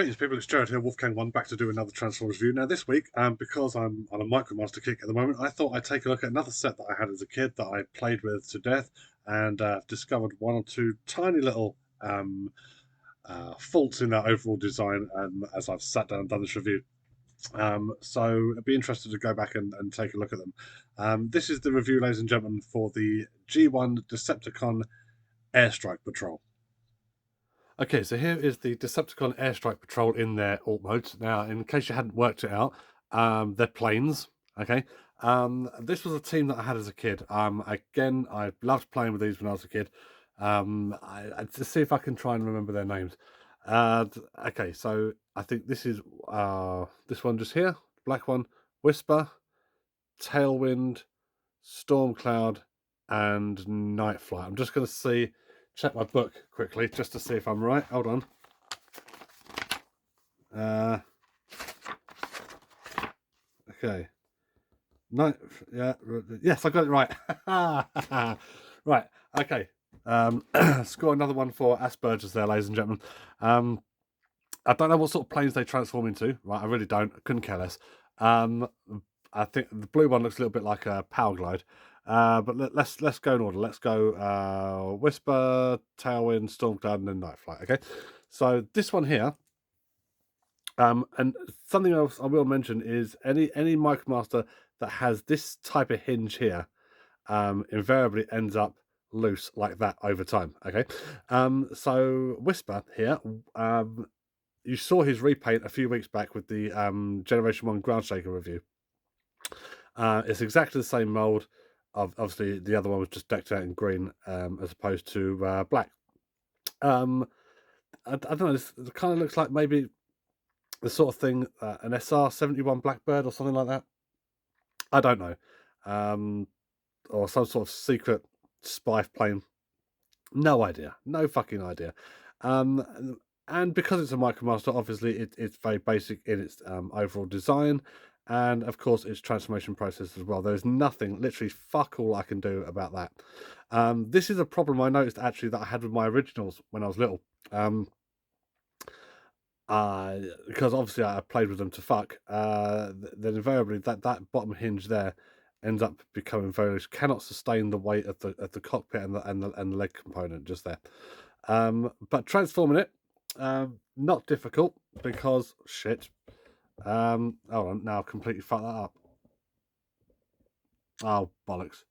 Greetings, people. It's Jared here, Wolfgang1, back to do another Transformers review. Now, this week, because I'm on a Micromaster kick at the moment, I thought I'd take a look at another set that I had as a kid that I played with to death and discovered one or two tiny little faults in that overall design as I've sat down and done this review. So I'd be interested to go back and take a look at them. This is the review, ladies and gentlemen, for the G1 Decepticon Airstrike Patrol. Okay, so here is the Decepticon Airstrike Patrol in their alt modes. Now, in case you hadn't worked it out, they're planes. Okay, this was a team that I had as a kid. Again, I loved playing with these when I was a kid. To see if I can try and remember their names. Okay, so I think this is this one just here, black one, Whisper, Tailwind, Stormcloud, and Nightflight. I'm just going to check my book quickly just to see if I'm right. Hold on. Okay. Yes, I got it right. Right. Okay. Score another one for Asperger's there, ladies and gentlemen. I don't know what sort of planes they transform into. Right, I really don't. I couldn't care less. I think the blue one looks a little bit like a power glide. But let's go in order. Let's go Whisper, Tailwind, Stormcloud, and then Nightflight. Okay, so this one here, and something else I will mention is any Micromaster that has this type of hinge here, invariably ends up loose like that over time. Okay, so Whisper here, you saw his repaint a few weeks back with the Generation 1 Groundshaker review. It's exactly the same mold. Obviously, the other one was just decked out in green as opposed to black. I don't know. It kind of looks like maybe the sort of thing an SR-71 Blackbird or something like that. I don't know. Or some sort of secret spy plane. No idea. No fucking idea. And because it's a Micromaster, obviously it's very basic in its overall design. And of course, its transformation process as well. There's nothing, literally fuck all I can do about that. This is a problem I noticed actually that I had with my originals when I was little. Because obviously I played with them to fuck. Then invariably that bottom hinge there ends up becoming very loose. Cannot sustain the weight of the cockpit and the leg component just there. But transforming it, not difficult because shit. Hold on, now I've completely fucked that up. Oh, bollocks.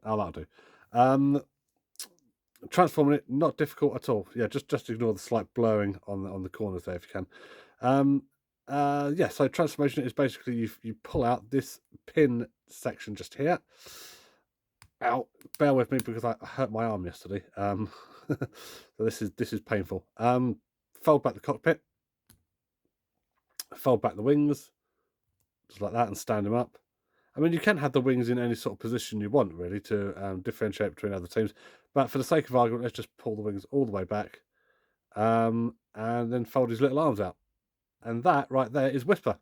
Oh, that'll do. Transforming it, not difficult at all. Yeah, just ignore the slight blurring on the corners there if you can. Yeah, so transformation is basically you pull out this pin section just here. Ow, bear with me because I hurt my arm yesterday. So this is painful. Fold back the cockpit. Fold back the wings, just like that, and stand them up. I mean, you can have the wings in any sort of position you want, really, to differentiate between other teams. But for the sake of argument, let's just pull the wings all the way back, and then fold his little arms out. And that right there is Whisper.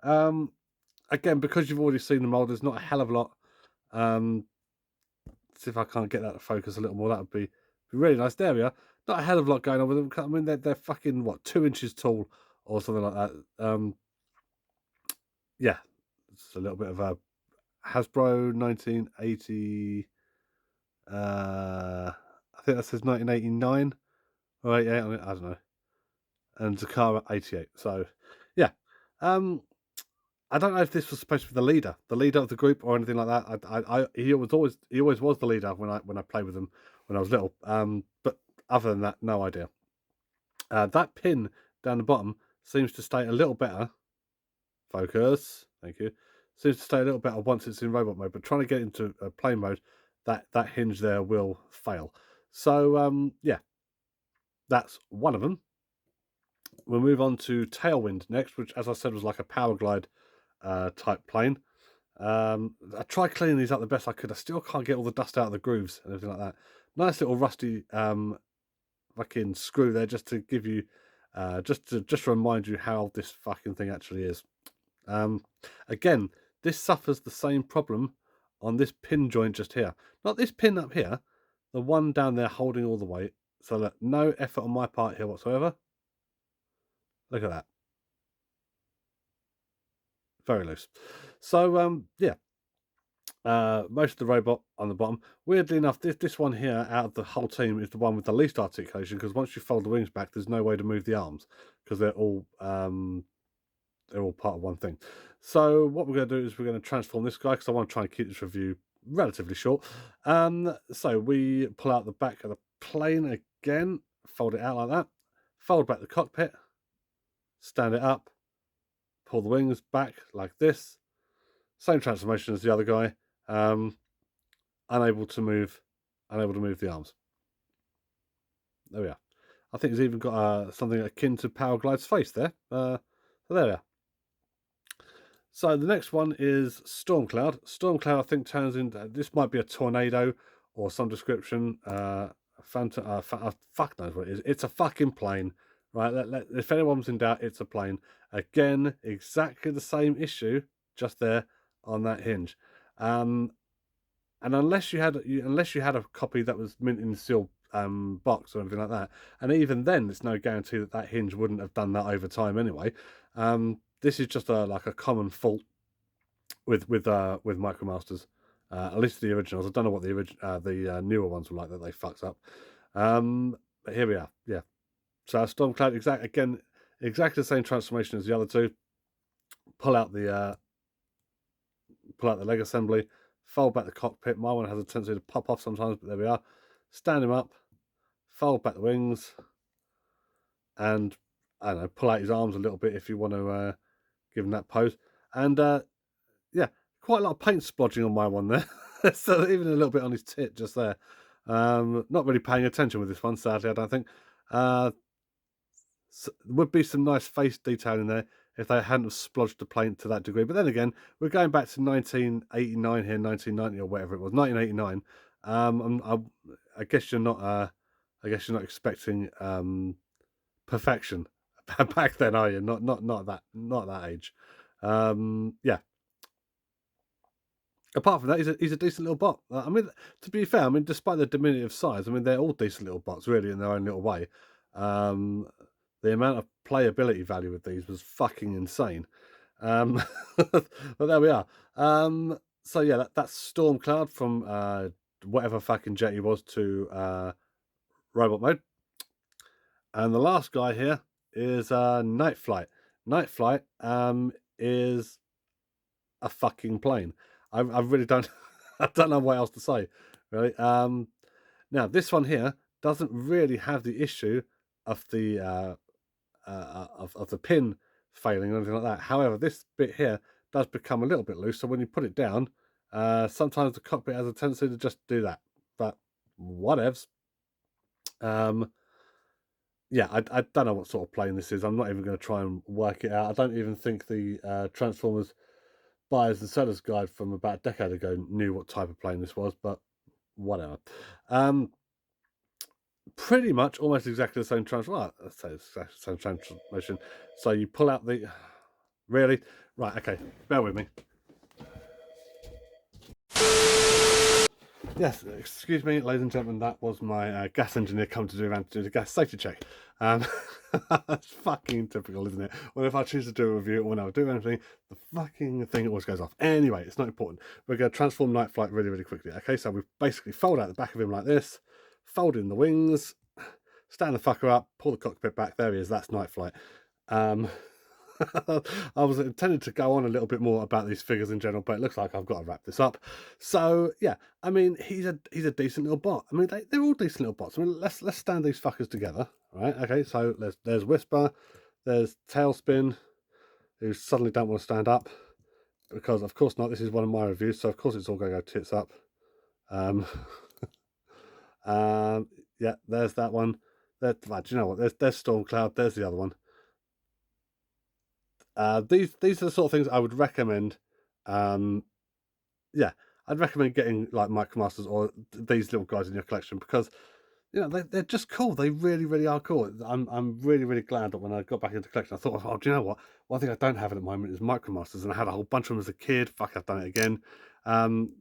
Again, because you've already seen the mold, there's not a hell of a lot. See if I can't get that to focus a little more. That would be really nice. There we are. Not a hell of a lot going on with them. I mean, they're fucking, what, 2 inches tall or something like that. Yeah, it's a little bit of a Hasbro 1980. I think that says 1989 or 88 on it. I don't know. And Zakara 88. So, yeah. I don't know if this was supposed to be the leader of the group or anything like that. He always was the leader when I played with him when I was little. But other than that, no idea. That pin down the bottom seems to stay a little better. Focus, thank you. Seems to stay a little better once it's in robot mode, but trying to get into plane mode, that hinge there will fail. So yeah, that's one of them. We'll move on to Tailwind next, which, as I said, was like a power glide type plane. I tried cleaning these up the best I could. I still can't get all the dust out of the grooves and everything like that. Nice little rusty fucking screw there, just to give you, just to remind you how old this fucking thing actually is. Again, this suffers the same problem on this pin joint just here. Not this pin up here, the one down there holding all the weight. So look, no effort on my part here whatsoever. Look at that. Very loose. So, yeah. Most of the robot on the bottom. Weirdly enough, this one here out of the whole team is the one with the least articulation, because once you fold the wings back, there's no way to move the arms because they're all part of one thing. So what we're going to do is we're going to transform this guy, because I want to try and keep this review relatively short. So we pull out the back of the plane again, fold it out like that, fold back the cockpit, stand it up, pull the wings back like this. Same transformation as the other guy. Unable to move the arms. There we are. I think he's even got something akin to Power Glide's face there. So there we are. So the next one is Stormcloud. Stormcloud, I think, turns into, this might be a tornado or some description. Fuck knows what it is. It's a fucking plane, right? If anyone's in doubt, it's a plane. Again, exactly the same issue, just there on that hinge. And unless you had a copy that was mint in the sealed box or anything like that, and even then, there's no guarantee that hinge wouldn't have done that over time anyway. This is just like a common fault with Micromasters, at least the originals. I don't know what the newer ones were like that they fucked up. But here we are. Yeah. So Stormcloud, exactly the same transformation as the other two. Pull out the leg assembly, fold back the cockpit. My one has a tendency to pop off sometimes, but there we are. Stand him up, fold back the wings, and I don't know, pull out his arms a little bit if you want to give him that pose. And yeah, quite a lot of paint splodging on my one there. So even a little bit on his tit just there. Not really paying attention with this one, sadly, I don't think. So would be some nice face detail in there if they hadn't have splodged the paint to that degree. But then again, we're going back to 1989 here, 1990 or whatever it was, 1989. I guess you're not. I guess you're not expecting perfection back then, are you? Not that age. Yeah. Apart from that, he's a decent little bot. I mean, to be fair, I mean, despite the diminutive size, I mean, they're all decent little bots, really, in their own little way. The amount of playability value with these was fucking insane. But there we are. So yeah, that's Stormcloud from whatever fucking jet he was to robot mode. And the last guy here is Night Flight. Night Flight is a fucking plane. I really don't I don't know what else to say, really. Now this one here doesn't really have the issue of the of the pin failing or anything like that. However, this bit here does become a little bit loose, so when you put it down, sometimes the cockpit has a tendency to just do that. But whatevs. Yeah, I don't know what sort of plane this is. I'm not even going to try and work it out. I don't even think the Transformers buyers and sellers guide from about a decade ago knew what type of plane this was, but whatever. Pretty much almost exactly the same transformation. Well, let's say it's exactly the same transformation. So you pull out the... Really? Right, okay. Bear with me. Yes, excuse me, ladies and gentlemen, that was my gas engineer come to do the gas safety check. That's fucking typical, isn't it? Well, if I choose to do a review or when I do anything, the fucking thing always goes off. Anyway, it's not important. We're going to transform Night Flight really, really quickly. Okay, so we basically fold out the back of him like this, fold in the wings, stand the fucker up, pull the cockpit back. There he is. That's Night Flight. I was intended to go on a little bit more about these figures in general, but it looks like I've got to wrap this up. So yeah, I mean, he's a decent little bot. I mean, they're all decent little bots. I mean, let's stand these fuckers together, right? Okay, so there's Whisper, there's Tailspin, who suddenly don't want to stand up because, of course, not. This is one of my reviews, so of course it's all going to go tits up. Yeah, there's that one. Do you know what? There's Stormcloud. There's the other one. These are the sort of things I would recommend. Yeah, I'd recommend getting like Micromasters or these little guys in your collection because they're just cool. They really, really are cool. I'm really, really glad that when I got back into collection, I thought, oh, do you know what? One thing I don't have at the moment is Micromasters, and I had a whole bunch of them as a kid. Fuck, I've done it again. I'm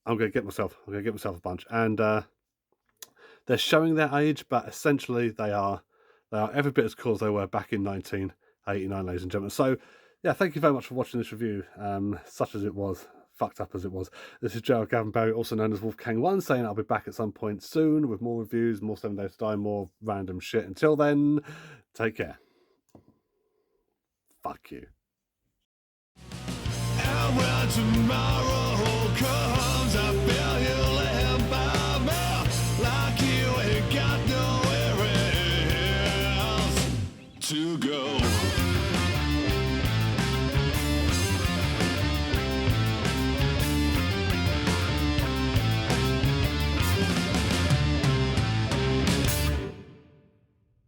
gonna get myself a bunch, and they're showing their age, but essentially they are every bit as cool as they were back in 19 89, ladies and gentlemen. So, yeah, thank you very much for watching this review, such as it was, fucked up as it was. This is Gerald Gavin Barry, also known as Wolfgang1, saying I'll be back at some point soon with more reviews, more 7 Days to Die, more random shit. Until then, take care. Fuck you. And when tomorrow comes, I feel you laying by me, like you ain't got nowhere else to go.